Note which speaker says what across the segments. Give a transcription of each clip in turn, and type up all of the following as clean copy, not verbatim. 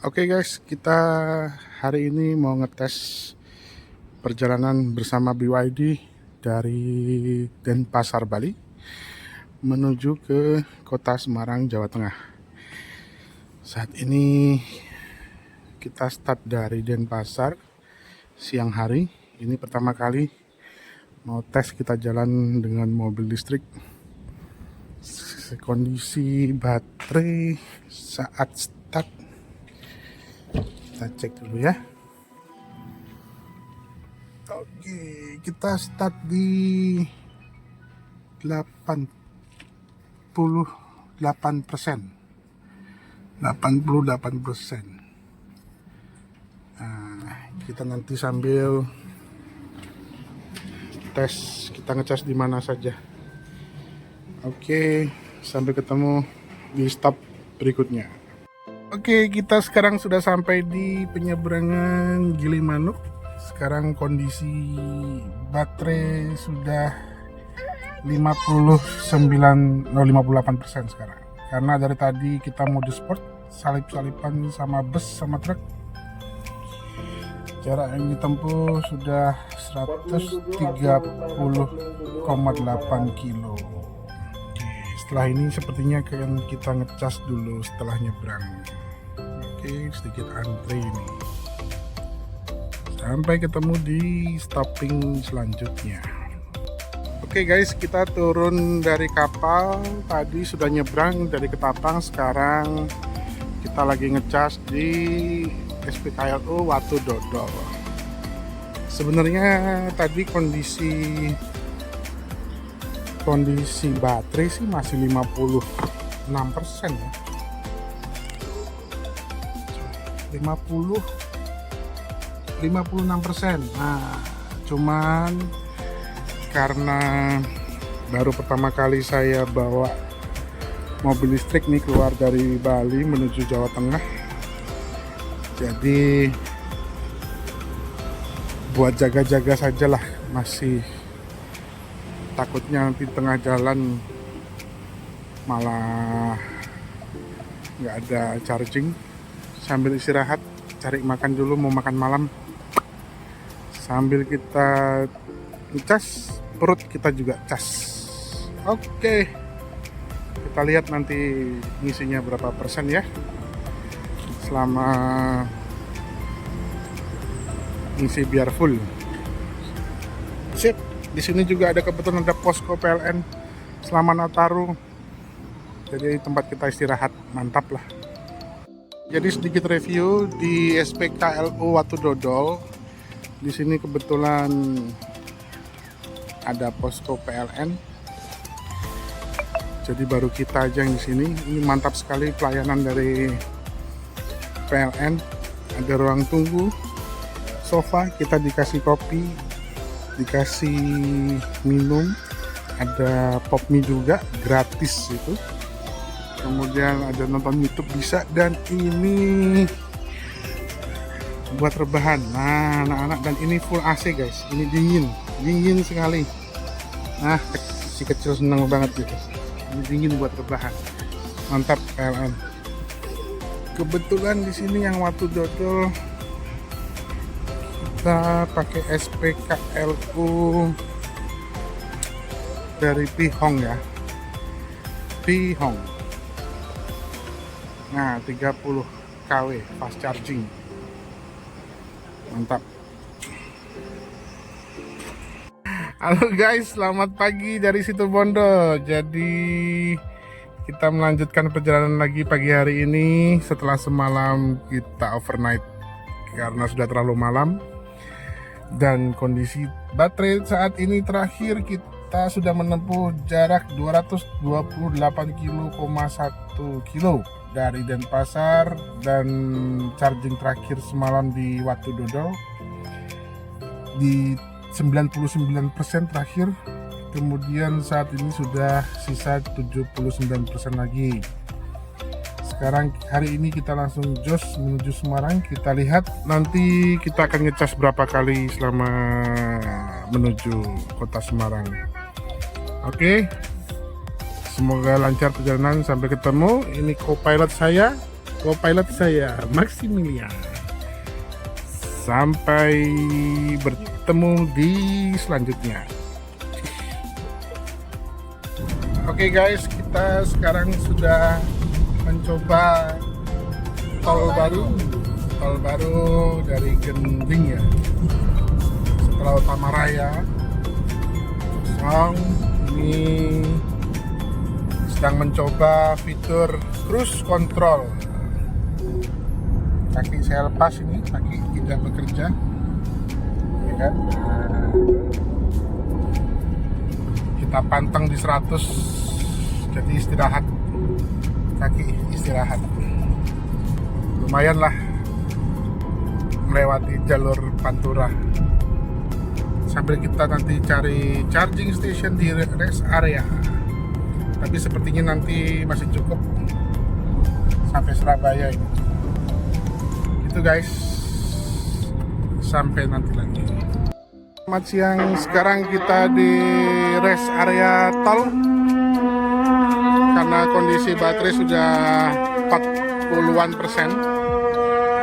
Speaker 1: Oke guys, kita hari ini mau ngetes perjalanan bersama BYD dari Denpasar, Bali menuju ke kota Semarang, Jawa Tengah. Saat ini kita start dari Denpasar siang hari. Ini pertama kali mau tes kita jalan dengan mobil listrik. Kondisi baterai saat start kita cek dulu ya. Oke, kita start di 88%. 88%. Nah, kita nanti sambil tes, kita ngecas di mana saja. Oke, sampai ketemu di stop berikutnya. Oke, kita sekarang sudah sampai di penyeberangan Gilimanuk. Sekarang kondisi baterai sudah 58% sekarang. Karena dari tadi kita mode sport, salip-salipan sama bus sama truk. Jarak yang ditempuh sudah 130,8 kilo. Setelah ini sepertinya kita ngecas dulu setelah nyebrang. Oke, sedikit antri ini sampai ketemu di stopping selanjutnya. Oke guys, kita turun dari kapal. Tadi sudah nyebrang dari Ketapang. Sekarang kita lagi ngecas di SPKLU Watu Dodol. Sebenarnya tadi kondisi baterai sih masih 56% ya. 56%. Nah, cuman karena baru pertama kali saya bawa mobil listrik nih keluar dari Bali menuju Jawa Tengah. Jadi buat jaga-jaga sajalah, masih takutnya nanti tengah jalan malah nggak ada charging. Sambil istirahat, cari makan dulu, mau makan malam. Sambil kita cas, perut kita juga cas. Oke, kita lihat nanti ngisinya berapa persen ya selama ngisi biar full. Sip. Di sini juga ada kebetulan ada posko PLN selama Nataru. Jadi tempat kita istirahat, mantap lah. Jadi sedikit review di SPKLU Watu Dodol. Di sini kebetulan ada posko PLN. Jadi baru kita aja yang di sini. Ini mantap sekali pelayanan dari PLN. Ada ruang tunggu, sofa, kita dikasih kopi, dikasih minum, ada pop mie juga gratis itu. Kemudian ada nonton YouTube bisa, dan ini buat rebahan. Nah, anak-anak, dan ini full AC guys. Ini dingin sekali. Nah, si kecil senang banget gitu. Ini dingin buat rebahan. Mantap PLN. Kebetulan di sini yang Watu Dodol kita pakai SPKLU dari Pihong ya. Pihong. Nah, 30 kW fast charging. Mantap. Halo guys, selamat pagi dari Situbondo. Jadi kita melanjutkan perjalanan lagi pagi hari ini setelah semalam kita overnight karena sudah terlalu malam. Dan kondisi baterai saat ini terakhir kita sudah menempuh jarak 228,1 kilo dari Denpasar, dan charging terakhir semalam di Watu Dodol di 99% terakhir. Kemudian saat ini sudah sisa 79% lagi. Sekarang hari ini kita langsung jos menuju Semarang. Kita lihat nanti kita akan ngecas berapa kali selama menuju kota Semarang. Oke, semoga lancar perjalanan, sampai ketemu. Ini co-pilot saya, co-pilot saya Maximilian. Sampai bertemu di selanjutnya. Oke guys, kita sekarang sudah mencoba tol baru dari Gending ya, setelah Utama Raya. Ini sedang mencoba fitur cruise control. Kaki saya lepas ini, kaki tidak bekerja, ya kan? Kita pantang di 100, jadi istirahat, kaki istirahat. Lumayan lah melewati jalur Pantura. Sambil kita nanti cari charging station di rest area. Tapi sepertinya nanti masih cukup sampai Surabaya ini. Itu guys, sampai nanti lagi. Selamat siang, sekarang kita di rest area tol karena kondisi baterai sudah 40-an%.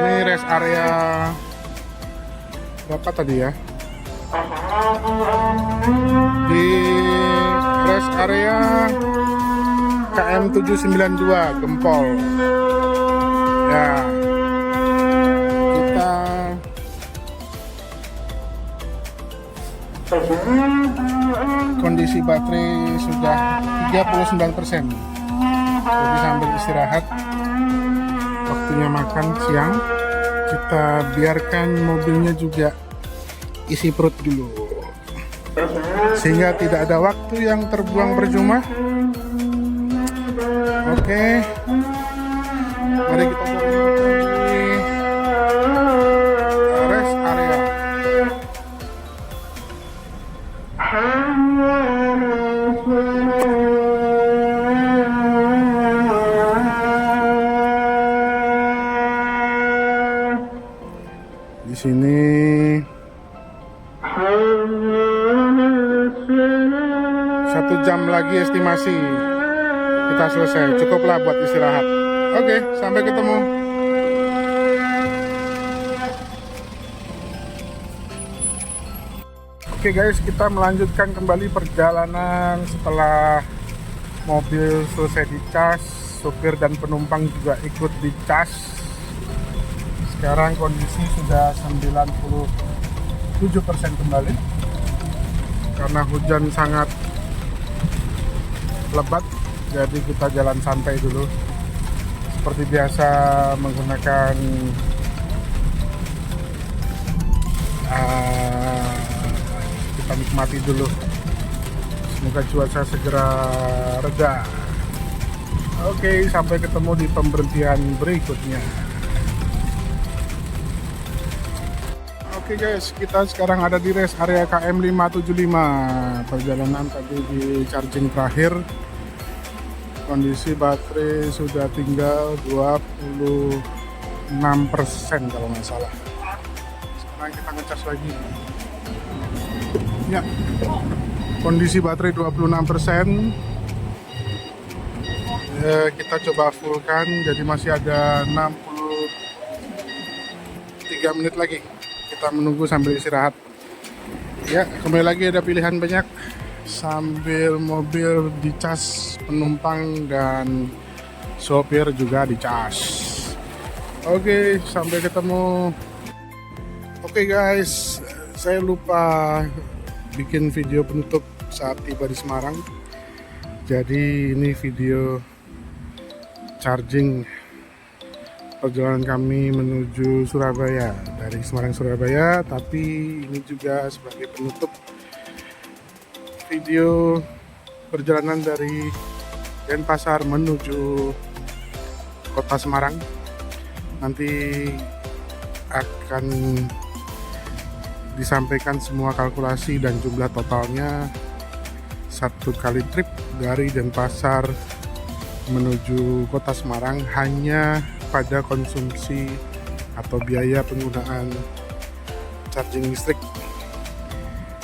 Speaker 1: Ini rest area berapa tadi ya? Di rest area KM 792 Gempol ya. Kondisi baterai sudah 39%, jadi sambil istirahat, waktunya makan siang, kita biarkan mobilnya juga isi perut dulu, sehingga tidak ada waktu yang terbuang percuma. Oke, mari kita coba di rest area. Di sini 1 jam lagi estimasi kita selesai, cukuplah buat istirahat. Oke, sampai ketemu. Oke guys, kita melanjutkan kembali perjalanan setelah mobil selesai dicas, supir dan penumpang juga ikut dicas. Sekarang kondisi sudah 97% kembali karena hujan sangat lebat, jadi kita jalan santai dulu seperti biasa, menggunakan kita nikmati dulu. Semoga cuaca segera reda. Oke, sampai ketemu di pemberhentian berikutnya. Oke guys, kita sekarang ada di rest area KM 575. Perjalanan tadi di charging terakhir. Kondisi baterai sudah tinggal 26% kalau nggak salah. Sekarang kita ngecas lagi. Ya, kondisi baterai 26%. Kita coba fullkan, jadi masih ada 63 menit lagi. Kita menunggu sambil istirahat. Ya, kembali lagi ada pilihan banyak. Sambil mobil dicas, penumpang dan sopir juga dicas. Oke, sampai ketemu. Oke guys, saya lupa bikin video penutup saat tiba di Semarang. Jadi ini video charging perjalanan kami menuju Surabaya, dari Semarang Surabaya, tapi ini juga sebagai penutup video perjalanan dari Denpasar menuju kota Semarang. Nanti akan disampaikan semua kalkulasi dan jumlah totalnya satu kali trip dari Denpasar menuju kota Semarang hanya pada konsumsi atau biaya penggunaan charging listrik.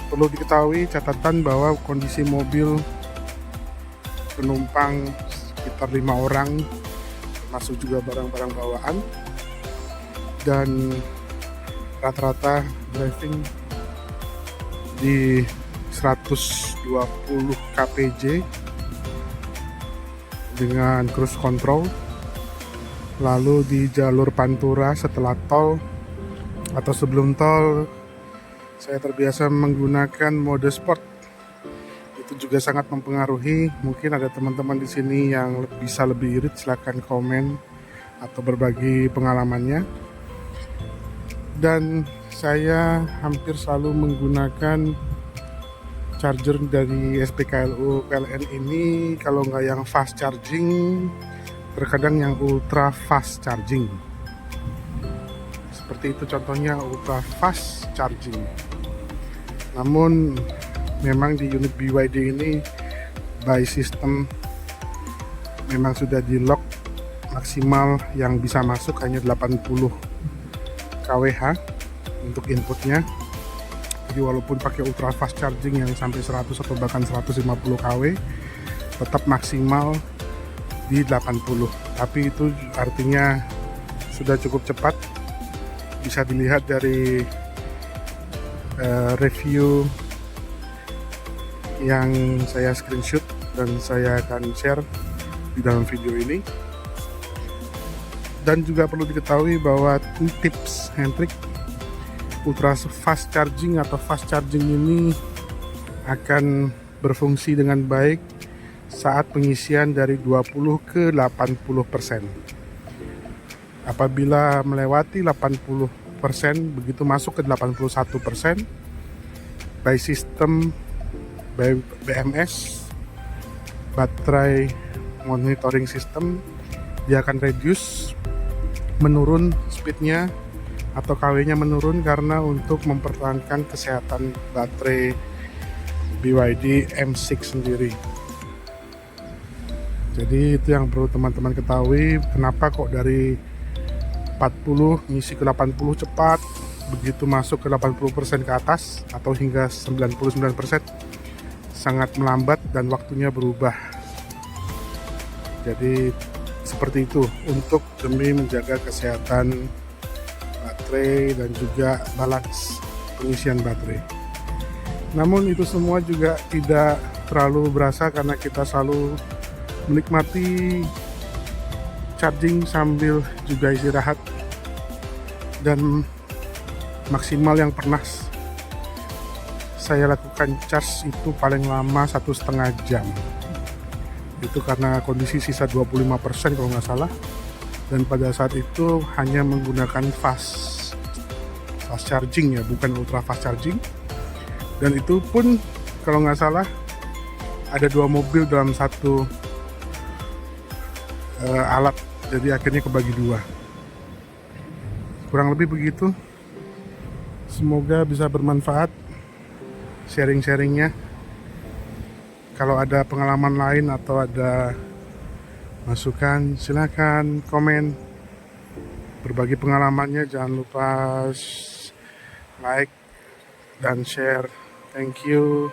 Speaker 1: Perlu diketahui catatan bahwa kondisi mobil penumpang sekitar 5 orang termasuk juga barang-barang bawaan, dan rata-rata driving di 120 kpj dengan cruise control. Lalu di jalur Pantura setelah tol atau sebelum tol, saya terbiasa menggunakan mode sport. Itu juga sangat mempengaruhi. Mungkin ada teman-teman di sini yang bisa lebih irit, silahkan komen atau berbagi pengalamannya. Dan saya hampir selalu menggunakan charger dari SPKLU PLN ini. Kalau nggak yang fast charging, terkadang yang ultra fast charging. Seperti itu contohnya, ultra fast charging. Namun memang di unit BYD ini by system memang sudah di lock, maksimal yang bisa masuk hanya 80 kWh untuk inputnya. Jadi walaupun pakai ultra fast charging yang sampai 100 atau bahkan 150 kW, tetap maksimal di 80. Tapi itu artinya sudah cukup cepat. Bisa dilihat dari review yang saya screenshot dan saya akan share di dalam video ini. Dan juga perlu diketahui bahwa tips and trick ultra fast charging atau fast charging ini akan berfungsi dengan baik saat pengisian dari 20 ke 80%. Apabila melewati 80%, begitu masuk ke 81%, by system BMS, baterai monitoring system, dia akan reduce, menurun speednya atau KW-nya menurun, karena untuk mempertahankan kesehatan baterai BYD M6 sendiri. Jadi itu yang perlu teman-teman ketahui, kenapa kok dari 40 ngisi ke 80 cepat, begitu masuk ke 80% ke atas atau hingga 99% sangat melambat dan waktunya berubah. Jadi seperti itu untuk demi menjaga kesehatan baterai dan juga balance pengisian baterai. Namun itu semua juga tidak terlalu berasa karena kita selalu menikmati charging sambil juga istirahat. Dan maksimal yang pernah saya lakukan charge itu paling lama 1,5 jam. Itu karena kondisi sisa 25% kalau nggak salah, dan pada saat itu hanya menggunakan fast charging ya, bukan ultra fast charging. Dan itu pun kalau nggak salah ada 2 mobil dalam satu alat, jadi akhirnya kebagi 2. Kurang lebih begitu. Semoga bisa bermanfaat sharing-sharingnya. Kalau ada pengalaman lain atau ada masukan, silakan komen, berbagi pengalamannya. Jangan lupa like dan share. Thank you.